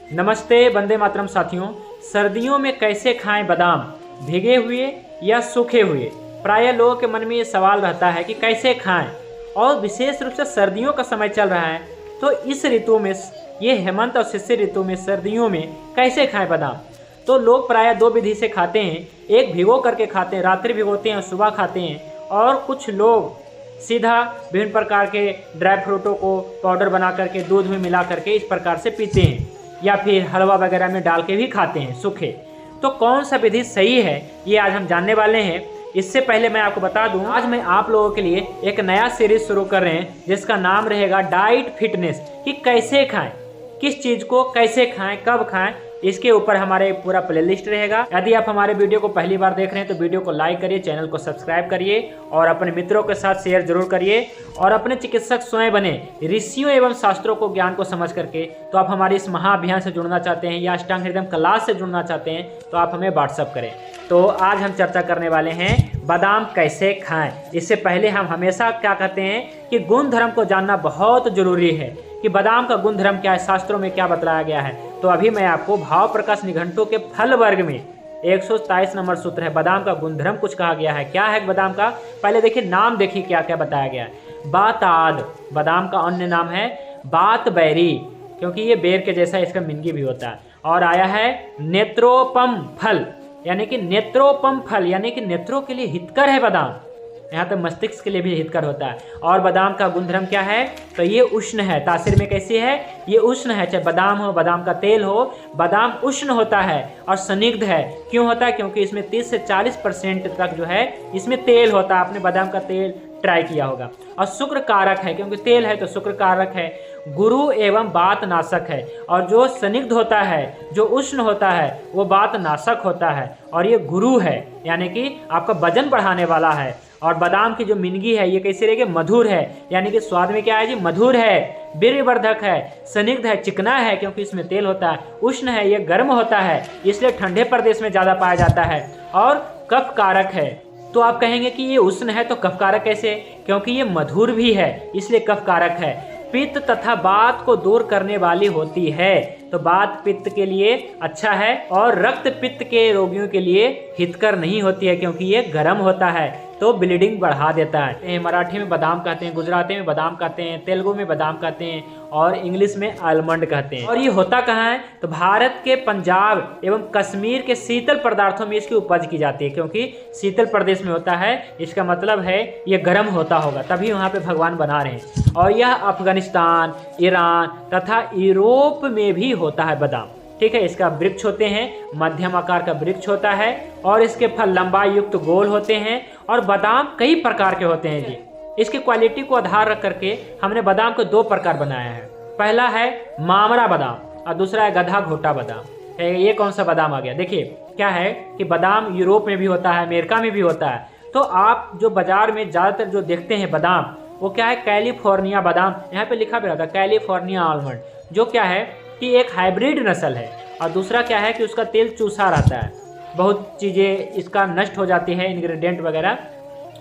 नमस्ते वंदे मातरम साथियों। सर्दियों में कैसे खाएं बादाम, भीगे हुए या सूखे हुए? प्रायः लोगों के मन में ये सवाल रहता है कि कैसे खाएं, और विशेष रूप से सर्दियों का समय चल रहा है तो इस ऋतु में, ये हेमंत और शिशिर ऋतु में सर्दियों में कैसे खाएं बादाम। तो लोग प्रायः दो विधि से खाते हैं, एक भिगो करके खाते हैं, रात्रि भिगोते हैं और सुबह खाते हैं, और कुछ लोग सीधा विभिन्न प्रकार के ड्राई फ्रूटों को पाउडर बना करके दूध में मिला करके इस प्रकार से पीते हैं, या फिर हलवा वगैरह में डाल के भी खाते हैं सूखे। तो कौन सा विधि सही है ये आज हम जानने वाले हैं। इससे पहले मैं आपको बता दूं, आज मैं आप लोगों के लिए एक नया सीरीज शुरू कर रहे हैं जिसका नाम रहेगा डाइट फिटनेस, कि कैसे खाएं, किस चीज़ को कैसे खाएं, कब खाएं, इसके ऊपर हमारे पूरा प्लेलिस्ट रहेगा। यदि आप हमारे वीडियो को पहली बार देख रहे हैं तो वीडियो को लाइक करिए, चैनल को सब्सक्राइब करिए और अपने मित्रों के साथ शेयर जरूर करिए। और अपने चिकित्सक स्वयं बने, ऋषियों एवं शास्त्रों को ज्ञान को समझ करके तो आप हमारे इस महाअभियान से जुड़ना चाहते हैं या अष्टांग हृदय क्लास से जुड़ना चाहते हैं तो आप हमें व्हाट्सअप करें। तो आज हम चर्चा करने वाले हैं बादाम कैसे खाएं। इससे पहले हम हमेशा क्या कहते हैं कि गुण धर्म को जानना बहुत जरूरी है कि बादाम का गुण धर्म क्या है, शास्त्रों में क्या बतलाया गया है। तो अभी मैं आपको भाव प्रकाश निघंटु के फल वर्ग में 127 नंबर सूत्र है, बादाम का गुणधर्म कुछ कहा गया है। क्या है बादाम का, पहले देखिए नाम देखिए क्या क्या बताया गया है। बाताद, बादाम का अन्य नाम है बात बैरी, क्योंकि ये बेर के जैसा इसका मिंगी भी होता है। और आया है नेत्रोपम फल, यानी कि नेत्रोपम फल यानी कि नेत्रों के लिए हितकर है बादाम, यहाँ तक मस्तिष्क के लिए भी हितकर होता है। और बादाम का गुणधर्म क्या है, तो ये उष्ण है। तासीर में कैसी है, ये उष्ण है। चाहे बादाम हो, बादाम का तेल हो, बादाम उष्ण होता है और स्निग्ध है। क्यों होता है, क्योंकि इसमें 30 से 40% तक जो है इसमें तेल होता है। आपने बादाम का तेल ट्राई किया होगा। और शुक्र कारक है, क्योंकि तेल है तो शुक्र कारक है। गुरु एवं बात नाशक है, और जो स्निग्ध होता है, जो उष्ण होता है, वो बात नाशक होता है। और ये गुरु है, यानी कि आपका वजन बढ़ाने वाला है। और बादाम की जो मिंगी है ये कैसी रहेगी, मधुर है, यानी कि स्वाद में क्या है जी, मधुर है, वीर्यवर्धक है, स्निग्ध है, चिकना है, क्योंकि इसमें तेल होता है। उष्ण है, ये गर्म होता है, इसलिए ठंडे प्रदेश में ज़्यादा पाया जाता है। और कफ कारक है। तो आप कहेंगे कि ये उष्ण है तो कफ कारक कैसे, क्योंकि ये मधुर भी है, इसलिए कफ कारक है। पित्त तथा वात को दूर करने वाली होती है, तो वात पित्त के लिए अच्छा है। और रक्त पित्त के रोगियों के लिए हितकर नहीं होती है, क्योंकि ये गर्म होता है तो ब्लीडिंग बढ़ा देता है। मराठी में बादाम कहते हैं, गुजराती में बादाम कहते हैं, तेलुगु में बादाम कहते हैं, और इंग्लिश में आलमंड कहते हैं। और ये होता कहाँ है, तो भारत के पंजाब एवं कश्मीर के शीतल पदार्थों में इसकी उपज की जाती है, क्योंकि शीतल प्रदेश में होता है। इसका मतलब है ये गर्म होता होगा, तभी वहाँ पे भगवान बना रहे हैं। और यह अफगानिस्तान, ईरान तथा यूरोप में भी होता है बादाम। ठीक है, इसका वृक्ष होते हैं, मध्यम आकार का वृक्ष होता है, और इसके फल लंबाई युक्त गोल होते हैं। और बादाम कई प्रकार के होते हैं जी। इसकी क्वालिटी को आधार रख करके हमने बादाम को दो प्रकार बनाया है। पहला है मामरा बादाम और दूसरा है गधा घोटा बादाम। ये कौन सा बादाम आ गया, देखिए क्या है कि बादाम यूरोप में भी होता है, अमेरिका में भी होता है। तो आप जो बाजार में ज़्यादातर जो देखते हैं बादाम, वो क्या है, कैलिफोर्निया बादाम, यहाँ पे लिखा भी रहता है कैलिफोर्निया आलमंड, जो क्या है कि एक हाइब्रिड नस्ल है। और दूसरा क्या है कि उसका तेल चूसा रहता है, बहुत चीज़ें इसका नष्ट हो जाती है, इंग्रेडिएंट वगैरह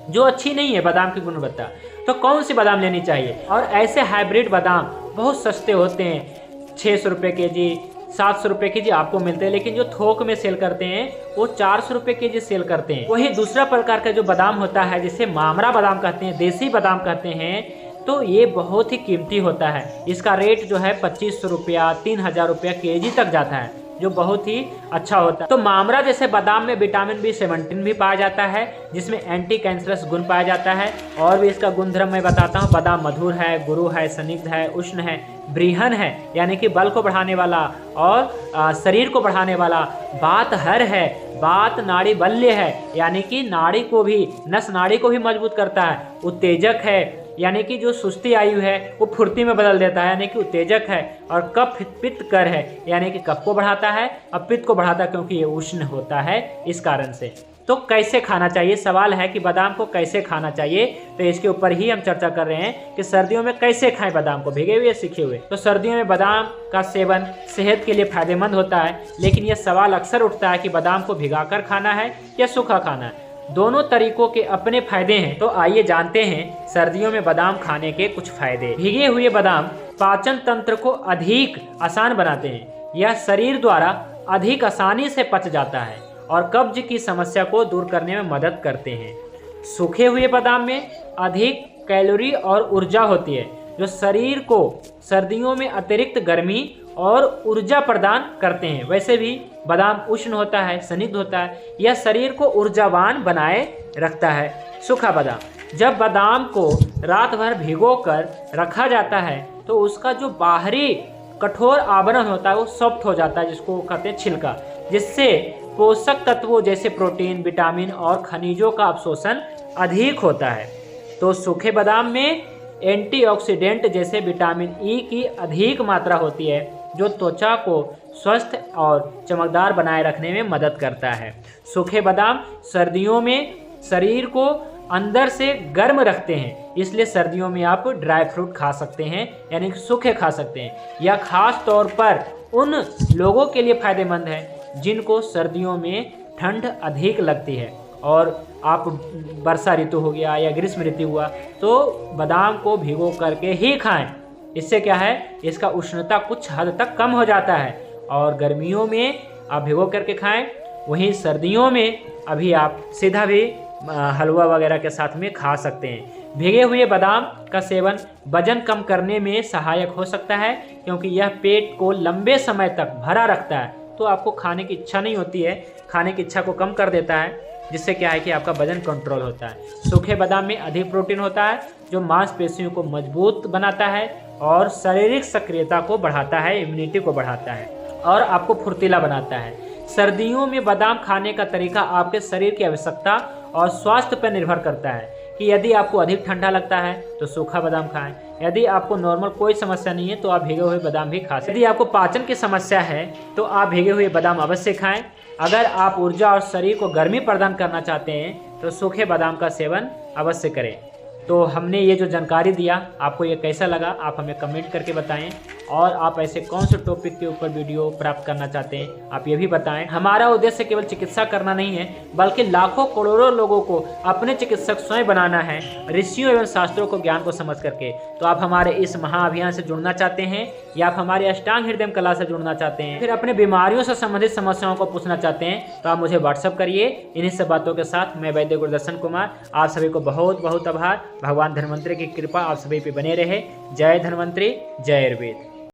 जो अच्छी नहीं है बादाम की गुणवत्ता। तो कौन सी बादाम लेनी चाहिए। और ऐसे हाइब्रिड बादाम बहुत सस्ते होते हैं, 600 रुपये के जी, 700 रुपये के जी आपको मिलते हैं, लेकिन जो थोक में सेल करते हैं वो 400 रुपये के जी सेल करते हैं। वही दूसरा प्रकार का जो बादाम होता है जिसे मामरा बादाम कहते हैं, देसी बादाम कहते हैं, तो ये बहुत ही कीमती होता है। इसका रेट जो है 2500 रुपया, 3000 रुपया केजी तक जाता है, जो बहुत ही अच्छा होता है। तो मामरा जैसे बादाम में विटामिन B17 भी पाया जाता है, जिसमें एंटी कैंसरस गुण पाया जाता है। और भी इसका गुणधर्म मैं बताता हूँ। बादाम मधुर है, गुरु है, स्निग्ध है, उष्ण है, बृहन है, यानी कि बल को बढ़ाने वाला और शरीर को बढ़ाने वाला, बात हर है, बात नाड़ी बल्य है, यानी कि नाड़ी को भी, नस नाड़ी को भी मजबूत करता है। उत्तेजक है, यानी कि जो सुस्ती आयु है वो फुर्ती में बदल देता है, यानी कि उत्तेजक है। और कफ पित्त कर है, यानी कि कफ को बढ़ाता है और पित्त को बढ़ाता है, क्योंकि ये उष्ण होता है इस कारण से। तो कैसे खाना चाहिए, सवाल है कि बादाम को कैसे खाना चाहिए, तो इसके ऊपर ही हम चर्चा कर रहे हैं कि सर्दियों में कैसे खाएं बादाम को, भीगे हुए या सूखे हुए। तो सर्दियों में बादाम का सेवन सेहत के लिए फायदेमंद होता है, लेकिन यह सवाल अक्सर उठता है कि बादाम को भिगाकर खाना है या सूखा खाना है। दोनों तरीकों के अपने फायदे हैं। तो आइए जानते हैं सर्दियों में बादाम खाने के कुछ फायदे। भीगे हुए बादाम पाचन तंत्र को अधिक आसान बनाते हैं। यह शरीर द्वारा अधिक आसानी से पच जाता है और कब्ज की समस्या को दूर करने में मदद करते हैं। सूखे हुए बादाम में अधिक कैलोरी और ऊर्जा होती है, जो शरीर को सर्दियों में अतिरिक्त गर्मी और ऊर्जा प्रदान करते हैं। वैसे भी बादाम उष्ण होता है, स्निग्ध होता है, यह शरीर को ऊर्जावान बनाए रखता है। सूखा बादाम, जब बादाम को रात भर भिगोकर रखा जाता है तो उसका जो बाहरी कठोर आवरण होता है वो सॉफ्ट हो जाता है, जिसको कहते हैं छिलका, जिससे पोषक तत्वों जैसे प्रोटीन, विटामिन और खनिजों का अवशोषण अधिक होता है। तो सूखे बादाम में एंटीऑक्सीडेंट जैसे विटामिन ई की अधिक मात्रा होती है, जो त्वचा को स्वस्थ और चमकदार बनाए रखने में मदद करता है। सूखे बादाम सर्दियों में शरीर को अंदर से गर्म रखते हैं, इसलिए सर्दियों में आप ड्राई फ्रूट खा सकते हैं, यानी कि सूखे खा सकते हैं। यह खास तौर पर उन लोगों के लिए फायदेमंद है जिनको सर्दियों में ठंड अधिक लगती है और आप वर्षा ऋतु हो गया या ग्रीष्म ऋतु हुआ तो बादाम को भिगो करके ही खाएं। इससे क्या है, इसका उष्णता कुछ हद तक कम हो जाता है और गर्मियों में आप भिगो करके खाएं। वहीं सर्दियों में अभी आप सीधा भी हलवा वगैरह के साथ में खा सकते हैं। भीगे हुए बादाम का सेवन वजन कम करने में सहायक हो सकता है, क्योंकि यह पेट को लंबे समय तक भरा रखता है, तो आपको खाने की इच्छा नहीं होती है, खाने की इच्छा को कम कर देता है, जिससे क्या है कि आपका वजन कंट्रोल होता है। सूखे बादाम में अधिक प्रोटीन होता है, जो मांसपेशियों को मजबूत बनाता है और शारीरिक सक्रियता को बढ़ाता है, इम्यूनिटी को बढ़ाता है और आपको फुर्तीला बनाता है। सर्दियों में बादाम खाने का तरीका आपके शरीर की आवश्यकता और स्वास्थ्य पर निर्भर करता है कि यदि आपको अधिक ठंडा लगता है तो सूखा बादाम खाएं, यदि आपको नॉर्मल कोई समस्या नहीं है तो आप भीगे हुए बादाम भी खा सकते हैं। यदि आपको पाचन की समस्या है तो आप भीगे हुए बादाम अवश्य खाएं। अगर आप ऊर्जा और शरीर को गर्मी प्रदान करना चाहते हैं तो सूखे बादाम का सेवन अवश्य करें। तो हमने ये जो जानकारी दिया, आपको ये कैसा लगा आप हमें कमेंट करके बताएं, और आप ऐसे कौन से टॉपिक के ऊपर वीडियो प्राप्त करना चाहते हैं आप ये भी बताएं। हमारा उद्देश्य केवल चिकित्सा करना नहीं है, बल्कि लाखों करोड़ों लोगों को अपने चिकित्सक स्वयं बनाना है, ऋषियों एवं शास्त्रों को ज्ञान को समझ करके। तो आप हमारे इस महाअभियान से जुड़ना चाहते हैं या आप हमारे अष्टांग हृदय कला से जुड़ना चाहते हैं, फिर अपने बीमारियों से संबंधित समस्याओं को पूछना चाहते हैं, तो आप मुझे व्हाट्सअप करिए। इन्हीं सब बातों के साथ मैं वैद्य गुरुदर्शन कुमार आप सभी को बहुत बहुत आभार। भगवान धन्वंतरि की कृपा आप सभी पे बने रहे। जय धन्वंतरि, जय आयुर्वेद।